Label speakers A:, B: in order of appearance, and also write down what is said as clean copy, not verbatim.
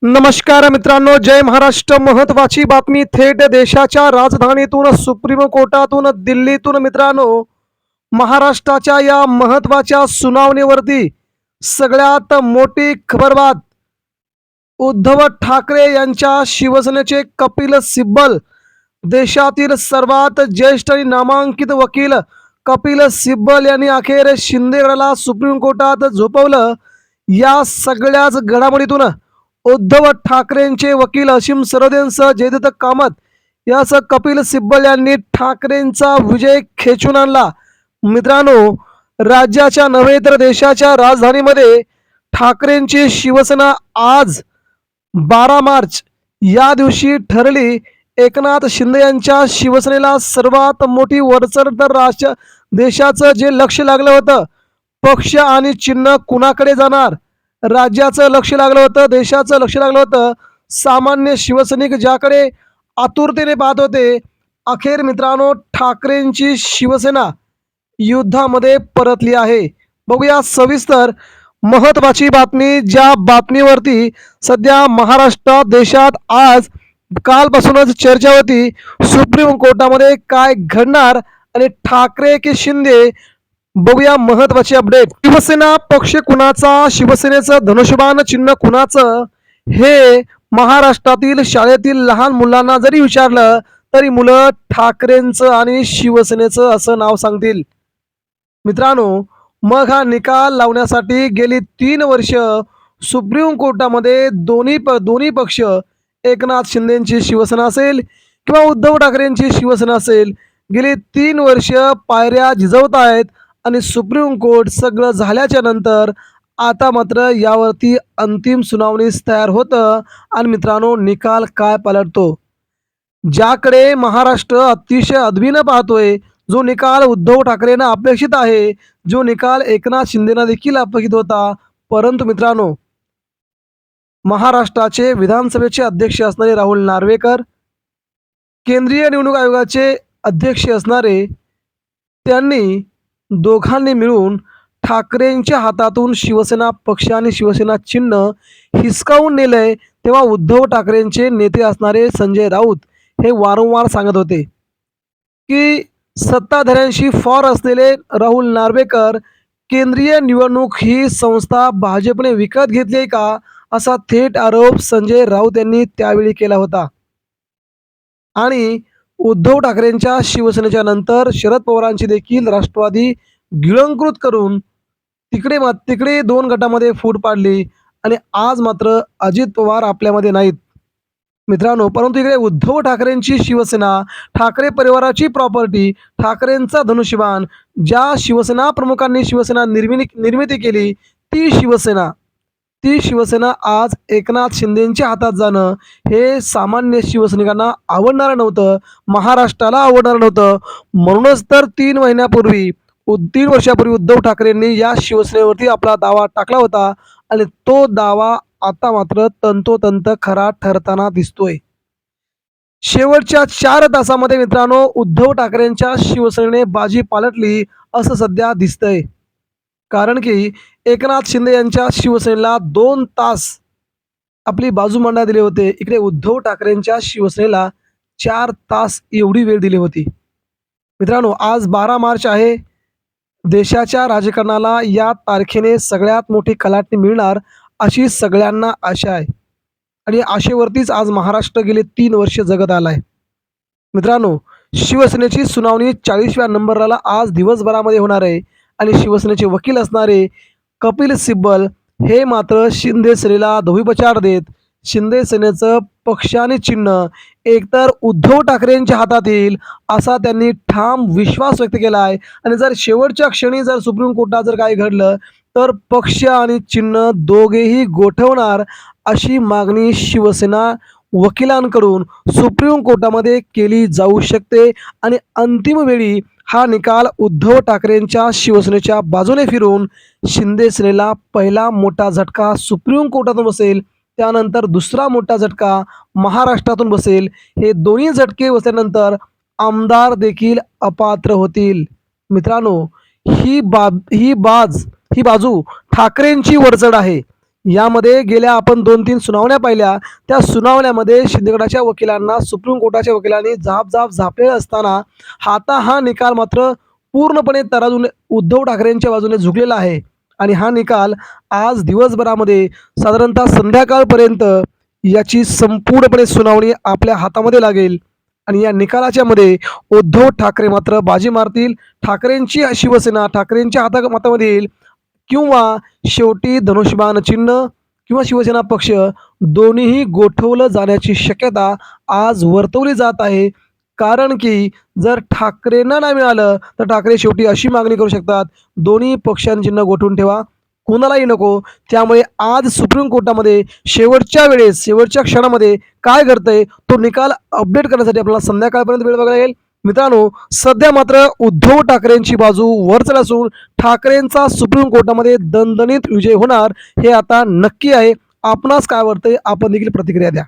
A: नमस्कार मित्रांनो, जय महाराष्ट्र. महत्वाची बातमी थेट देशाच्या राजधानीतून, सुप्रीम कोर्टातून, दिल्लीतून. मित्रांनो, महाराष्ट्राच्या या महत्वाच्या सुनावणीवरती सगळ्यात मोठी खबरबात. उद्धव ठाकरे यांच्या शिवसेनेचे कपिल सिब्बल, देशातील सर्वात ज्येष्ठ आणि नामांकित वकील कपिल सिब्बल यांनी अखेर शिंदेगडाला सुप्रीम कोर्टात झोपवलं. या सगळ्याच घडामोडीतून उद्धव ठाकरेंचे वकील असीम सरोदेंसह जयदत्त कामत यासह कपिल सिब्बल यांनी ठाकरेंचा विजय खेचून आणला. मित्रांनो, राज्याच्या नव्हे तर देशाच्या राजधानीमध्ये ठाकरेंची शिवसेना आज 12 मार्च या दिवशी ठरली. एकनाथ शिंदे यांच्या शिवसेनेला सर्वात मोठी वरचढ. तर देशाचं जे लक्ष लागलं होतं, पक्ष आणि चिन्ह कुणाकडे जाणार, राज्याचं लक्ष लागलं होतं, देशाचं लक्ष लागलं होतं, सामान्य शिवसैनिक ज्याकडे आतुरतेने पाहत होते, अखेर मित्रांनो ठाकरेंची शिवसेना युद्धामध्ये परतली आहे. बघूया सविस्तर महत्वाची बातमी, ज्या बातमीवरती सध्या महाराष्ट्रात, देशात आज कालपासूनच चर्चा होती. सुप्रीम कोर्टामध्ये काय घडणार आणि ठाकरे की शिंदे, बघूया महत्वाची अपडेट. शिवसेना पक्ष कुणाचा, शिवसेनेचं धनुष्यबाण चिन्ह कुणाचं, हे महाराष्ट्रातील शाळेतील लहान मुलांना जरी विचारलं तरी मुलं ठाकरेंचं आणि शिवसेनेचं असं नाव सांगतील. मित्रांनो, मग हा निकाल लावण्यासाठी गेली 3 वर्ष सुप्रीम कोर्टामध्ये दोन्ही पक्ष, एकनाथ शिंदेची शिवसेना असेल किंवा उद्धव ठाकरेंची शिवसेना असेल, गेली 3 वर्ष पायऱ्या झिजवत आहेत. आणि सुप्रीम कोर्ट सगळं झाल्याच्या नंतर आता मात्र यावरती अंतिम सुनावणीस तयार होतं. आणि मित्रांनो, निकाल काय पलटतो, ज्याकडे महाराष्ट्र अतिशय अदबीनं पाहतोय, जो निकाल उद्धव ठाकरेंना अपेक्षित आहे, जो निकाल एकनाथ शिंदेना देखील अपेक्षित होता, परंतु मित्रांनो, महाराष्ट्राचे विधानसभेचे अध्यक्ष असणारे राहुल नार्वेकर, केंद्रीय निवडणूक आयोगाचे अध्यक्ष असणारे, त्यांनी दोघांनी मिळून ठाकरेंच्या हातातून शिवसेना पक्ष आणि शिवसेना चिन्ह हिसकावून नेलंय. तेव्हा उद्धव ठाकरेंचे नेते असणारे संजय राऊत हे वारंवार सांगत होते की सत्ताधाऱ्यांशी फॉर असलेले राहुल नार्वेकर, केंद्रीय निवडणूक ही संस्था भाजपने विकत घेतली का, असा थेट आरोप संजय राऊत यांनी त्यावेळी केला होता. आणि उद्धव ठाकरेंच्या शिवसेनेच्या नंतर शरद पवारांची देखील राष्ट्रवादी गिळंकृत करून तिकडे 2 गटामध्ये फूट पाडली. आणि आज मात्र अजित पवार आपल्यामध्ये नाहीत मित्रांनो, परंतु इकडे उद्धव ठाकरेंची शिवसेना, ठाकरे परिवाराची प्रॉपर्टी, ठाकरेंचा धनुष्यबाण, ज्या शिवसेना प्रमुखांनी शिवसेना निर्मिती केली, ती शिवसेना आज एकनाथ शिंदेच्या हातात जाणं हे सामान्य शिवसैनिकांना आवडणार नव्हतं, महाराष्ट्राला आवडणार नव्हतं. म्हणूनच तर 3 वर्षापूर्वी उद्धव ठाकरेंनी या शिवसेनेवरती आपला दावा टाकला होता. आणि तो दावा आता मात्र तंतोतंत खरा ठरताना दिसतोय. शेवटच्या 4 तासामध्ये मित्रांनो, उद्धव ठाकरेंच्या शिवसेनेने बाजी पालटली असं सध्या दिसतंय. कारण की एकनाथ शिंदे यांच्या शिवसेनेला 2 तास आपली बाजू मांडायला दिले होते, इकडे उद्धव ठाकरेंच्या शिवसेनेला 4 तास एवढी वेळ दिली होती. मित्रांनो, आज 12 मार्च आहे. देशाच्या राजकारणाला या तारखेने सगळ्यात मोठी कलाटणी मिळणार अशी सगळ्यांना आशा आहे. आणि आशेवरतीच आज महाराष्ट्र गेले 3 वर्ष जगत आलाय. मित्रांनो, शिवसेनेची सुनावणी 40व्या नंबरला आज दिवसभरामध्ये होणार आहे. आणि शिवसेनेचे वकील असणारे कपिल सिब्बल हे मात्र शिंदे सेनेला धोबीपछाड देत, शिंदे सेनेचं पक्ष आणि चिन्ह एकतर उद्धव ठाकरेंच्या हातात येईल असा त्यांनी ठाम विश्वास व्यक्त केला आहे. आणि जर शेवटच्या क्षणी जर सुप्रीम कोर्टात जर काही घडलं तर पक्ष आणि चिन्ह दोघेही गोठवणार अशी मागणी शिवसेना वकिलांकडून सुप्रीम कोर्टामध्ये केली जाऊ शकते. आणि अंतिम वेळी हा निकाल उद्धव ठाकरेंच्या शिवसेनेच्या बाजूने फिरून शिंदे सेनेला पहिला मोठा झटका सुप्रीम कोर्टातून बसेल, त्यानंतर दुसरा मोठा झटका महाराष्ट्रातून बसेल. हे दोन्ही झटके बसल्यानंतर आमदार देखील अपात्र होतील. मित्रांनो, ही बाजू ठाकरेंची वरचढ आहे. यामध्ये गेल्या आपण 2-3 सुनावण्या पाहिल्या. त्या सुनावण्यामध्ये शिंदे गटाच्या वकिलांना सुप्रीम कोर्टाच्या वकिलांनी झापलेलं असताना आता हा निकाल मात्र पूर्णपणे तराजून उद्धव ठाकरेंच्या बाजूने झुकलेला आहे. आणि हा निकाल आज दिवसभरामध्ये साधारणतः संध्याकाळपर्यंत याची संपूर्णपणे सुनावणी आपल्या हातामध्ये लागेल. आणि या निकालाच्या मध्ये उद्धव ठाकरे मात्र बाजी मारतील. ठाकरेंची शिवसेना ठाकरेंच्या हातामध्ये येईल, किंवा शेवटी धनुष्यबाण चिन्ह किंवा शिवसेना पक्ष दोन्हीही गोठवलं जाण्याची शक्यता आज वर्तवली जात आहे. कारण की जर ठाकरेंना नाही मिळालं तर ठाकरे शेवटी अशी मागणी करू शकतात, दोन्ही पक्षांची चिन्ह गोठवून ठेवा, कोणालाही नको. त्यामुळे आज सुप्रीम कोर्टामध्ये शेवटच्या वेळेस शेवटच्या क्षणामध्ये काय घडतंय तो निकाल अपडेट करण्यासाठी आपल्याला संध्याकाळपर्यंत वेळ बघायला लागेल. मित्रांनो, सध्या मात्र उद्धव ठाकरेंची बाजू वरचढ असून ठाकरेंचा सुप्रीम कोर्टामध्ये दणदणीत विजय होणार हे आता नक्की आहे. आपणास काय वाटतंय, आपण देखील प्रतिक्रिया द्या.